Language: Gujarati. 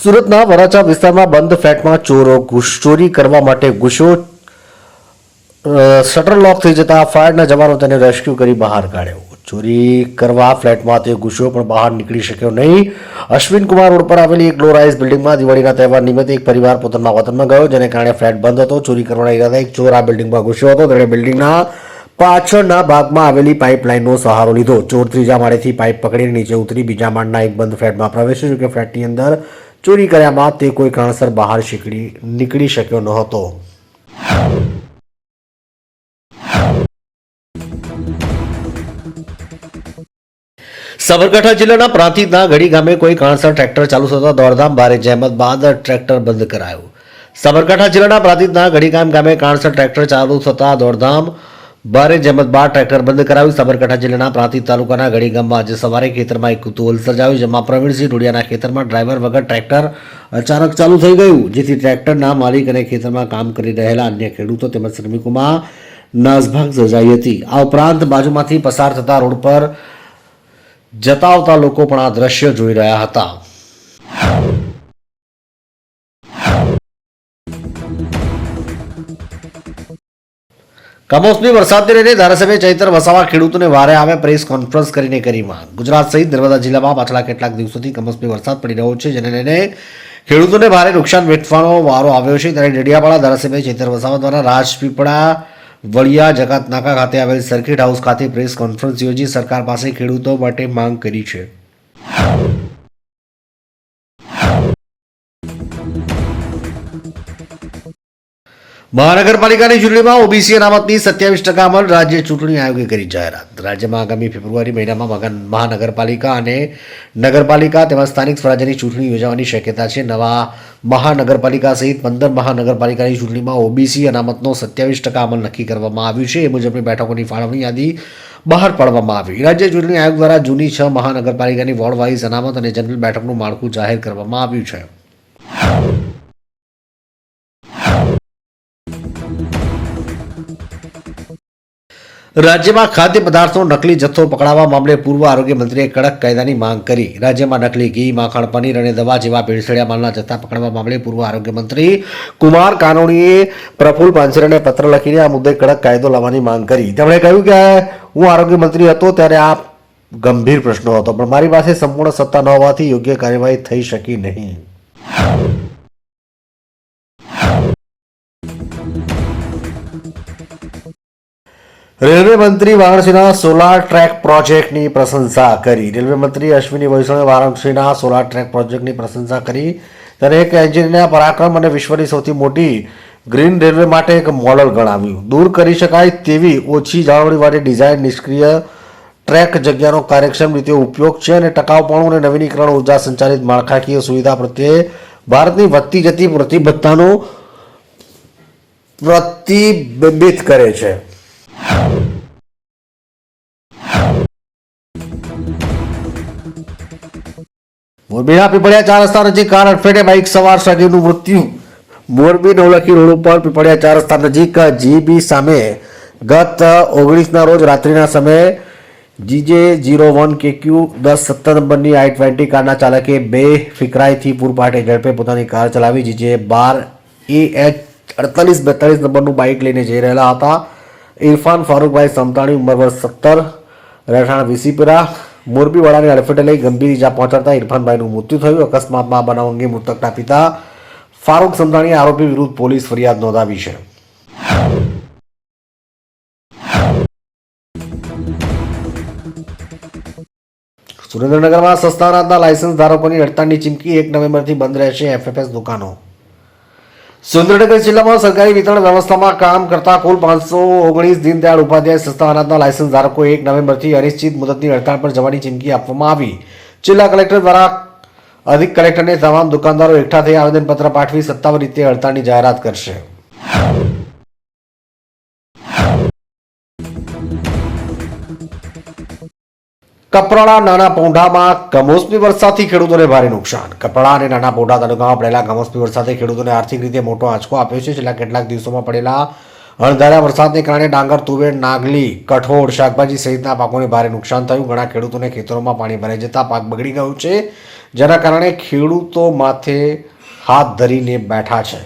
સુરતના વરાછા વિસ્તારમાં બંધ ફ્લેટમાં ચોરો ચોરી કરવા માટે ઘૂસ્યો. શટર લોક થઈ જતા ફાયરના જવાનો તેને રેસ્ક્યુ કરી બહાર કાઢ્યો. ચોરી કરવા ફ્લેટમાં તે ઘૂસ્યો પણ બહાર નીકળી શક્યો નહીં. અશ્વિન કુમાર રોડ પર આવેલી એક લો રાઇઝ બિલ્ડિંગમાં દિવાળીના તહેવાર નિમિત્તે એક પરિવાર પોતાના વતનમાં ગયો, જેને કારણે ફ્લેટ બંધ હતો. ચોરી કરવાના ઈરાદે એક ચોર આ બિલ્ડિંગમાં ઘૂસ્યો હતો. તેણે બિલ્ડિંગના પાછળના ભાગમાં આવેલી પાઇપલાઇનનો સહારો લીધો. ચોર ત્રીજા માળેથી પાઇપ પકડીને નીચે ઉતરી બીજા માળના એક બંધ ફ્લેટમાં પ્રવેશ્યો કે ફ્લેટની અંદર ચોરી કર્યા બાદ તે કોઈ કારણસર બહાર નીકળી શક્યો ન હતો. સાબરકાંઠા જિલ્લાના પ્રાંતિજના ગઢી ગામે કોઈ કારણસર ટ્રેક્ટર ચાલુ થતા દોડધામ ભારે જહેમત બાદ ટ્રેક્ટર બંધ કરાયું. સાબરકાંઠા જિલ્લાના પ્રાંતિજના ગઢીગામ ગામે કારણસર ટ્રેક્ટર ચાલુ થતા દોડધામ ભારે જહેમત બાદ ટ્રેક્ટર બંધ કરાવ્યું. સાબરકાંઠા જિલ્લાના પ્રાંતિજ તાલુકાના ગઢી ગામમાં આજે સવારે ખેતરમાં એક કુતૂહલ સર્જાયું, જેમાં પ્રવીણસિંહ ડોડિયાના ખેતરમાં ડ્રાઈવર વગર ટ્રેક્ટર અચાનક ચાલુ થઈ ગયું, જેથી ટ્રેક્ટરના માલિક અને ખેતરમાં કામ કરી રહેલા અન્ય ખેડૂતો તેમજ શ્રમિકોમાં નાસભાગ સર્જાઈ હતી. આ ઉપરાંત બાજુમાંથી પસાર થતા રોડ પર જતા આવતા લોકો પણ આ દ્રશ્ય જોઈ રહ્યા હતા. કમોસમી વરસાદને લઈને ધારાસભ્ય ચૈતર વસાવા ખેડૂતોને વારે આવે પ્રેસ કોન્ફરન્સ કરીને કરી માંગ. ગુજરાત સહિત નર્મદા જિલ્લામાં પાછલા કેટલાક દિવસોથી કમોસમી વરસાદ પડી રહ્યો છે, જેને લઈને ખેડૂતોને ભારે નુકસાન વેઠવાનો વારો આવ્યો છે. ત્યારે ડેડિયાપાડા ધારાસભ્ય ચૈતર વસાવા દ્વારા રાજપીપળા વડિયા જકાત નાકા ખાતે આવેલ સર્કિટ હાઉસ ખાતે પ્રેસ કોન્ફરન્સ યોજી સરકાર પાસે ખેડૂતો માટે માંગ કરી છે. મહાનગરપાલિકાની ચૂંટણીમાં ઓબીસી અનામતની 27% અમલ. રાજ્ય ચૂંટણી આયોગે કરી જાહેરાત. રાજ્યમાં આગામી ફેબ્રુઆરી મહિનામાં મહાનગરપાલિકા અને નગરપાલિકા તેમજ સ્થાનિક સ્વરાજ્યની ચૂંટણી યોજવાની શક્યતા છે. નવા મહાનગરપાલિકા સહિત 15 મહાનગરપાલિકાની ચૂંટણીમાં ઓબીસી અનામતનો 27% અમલ નક્કી કરવામાં આવ્યું છે. એ મુજબની બેઠકોની ફાળવણી યાદી બહાર પાડવામાં આવી. રાજ્ય ચૂંટણી આયોગ દ્વારા જૂની 6 મહાનગરપાલિકાની વોર્ડ વાઇઝ અનામત અને જનરલ બેઠકનું માળખું જાહેર કરવામાં આવ્યું છે. રાજ્યમાં ખાદ્ય પદાર્થનો નકલી જથ્થો પકડાવવા મામલે પૂર્વ આરોગ્ય મંત્રીએ કડક કાયદાની માંગ કરી. રાજ્યમાં નકલી ઘી, માખણ, પનીર અને દવા જેવા ભેળસેળિયા માલના જથ્થા પકડવા મામલે પૂર્વ આરોગ્ય મંત્રી કુમાર કાનોણીએ પ્રફુલ્લ પાનસરેને પત્ર લખીને આ મુદ્દે કડક કાયદો લાવવાની માંગ કરી. તેમણે કહ્યું કે હું આરોગ્ય મંત્રી હતો ત્યારે આ ગંભીર પ્રશ્નો હતો, પણ મારી પાસે સંપૂર્ણ સત્તા ન હોવાથી યોગ્ય કાર્યવાહી થઈ શકી નહીં. રેલવે મંત્રી વારાણસીના સોલાર ટ્રેક પ્રોજેક્ટની પ્રશંસા કરી. રેલવે મંત્રી અશ્વિની વૈષ્ણવે વારાણસીના સોલાર ટ્રેક પ્રોજેક્ટની પ્રશંસા કરી. તેને એક એન્જિનના પરાક્રમ અને વિશ્વની સૌથી મોટી ગ્રીન રેલવે માટે એક મોડલ ગણાવ્યું. દૂર કરી શકાય તેવી ઓછી જાળવણીવાળી ડિઝાઇન, નિષ્ક્રિય ટ્રેક જગ્યાનો કાર્યક્ષમ રીતે ઉપયોગ છે અને ટકાઉપણું અને નવીનીકરણ ઉર્જા સંચાલિત માળખાકીય સુવિધા પ્રત્યે ભારતની વધતી જતી પ્રતિબદ્ધતાનું પ્રતિબિંબિત કરે છે. મોરબીના પીપળિયા 4 રસ્તા નજીક કાર અડફેટે બાઇક સવાર સગીરનું મૃત્યુ. મોરબી નવલખી રોડ ઉપર પીપળિયા 4 રસ્તા નજીક જીબી સામે ગત 19ના રોજ રાત્રિના સમયે GJ01KQ 1017 નંબરની i20 કારના ચાલકે બેફિકરાઈથી પૂરપાટે ઝડપે પોતાની કાર ચલાવી. GJ12AH4842 નંબરનું બાઇક લઈને જઈ રહેલા હતા. ઇરફાન ફારૂકભાઈ સમતાણી, ઉંમર વર્ષ 17, રહેઠાણ વિસીપુરા, મોરબી વાળાને અડફેટે લઈ ગંભીર ઇજા પહોંચાડતા ઇરફાનભાઈનું મૃત્યુ થયું. અકસ્માતમાં બનાવ અંગે મૃતકના પિતા ફારૂક સમતાણીએ આરોપી વિરુદ્ધ પોલીસ ફરિયાદ નોંધાવી છે. સુરેન્દ્રનગરમાં સસ્તા અનાજના લાયસન્સ ધારકોની હડતાળની ચીમકી. 1 નવેમ્બરથી બંધ રહેશે FFS દુકાનો. સુરેન્દ્રનગર જિલ્લામાં સરકારી વિતરણ વ્યવસ્થામાં કામ કરતા કુલ 519 દીનદયાળ ઉપાધ્યાય સસ્તા અનાજના લાયસન્સ ધારકો 1 નવેમ્બરથી અનિશ્ચિત મુદતની હડતાળ પર જવાની ચીમકી આપવામાં આવી. જિલ્લા કલેક્ટર દ્વારા અધિક કલેક્ટરને તમામ દુકાનદારો એકઠા થઈ આવેદનપત્ર પાઠવી સત્તાવાર રીતે હડતાળની જાહેરાત કરશે. કપરાડા નાના પોંઢામાં કમોસમી વરસાદથી ખેડૂતોને ભારે નુકસાન. કપરાડા અને નાના પોંઢા તાલુકામાં પડેલા કમોસમી વરસાદે ખેડૂતોને આર્થિક રીતે મોટો આંચકો આપ્યો છે. છેલ્લા કેટલાક દિવસોમાં પડેલા અણધાર્યા વરસાદને કારણે ડાંગર, તુવેર, નાગલી, કઠોળ, શાકભાજી સહિતના પાકોને ભારે નુકસાન થયું. ઘણા ખેડૂતોને ખેતરોમાં પાણી ભરાઈ જતા પાક બગડી ગયો છે, જેના કારણે ખેડૂતો માથે હાથ ધરીને બેઠા છે.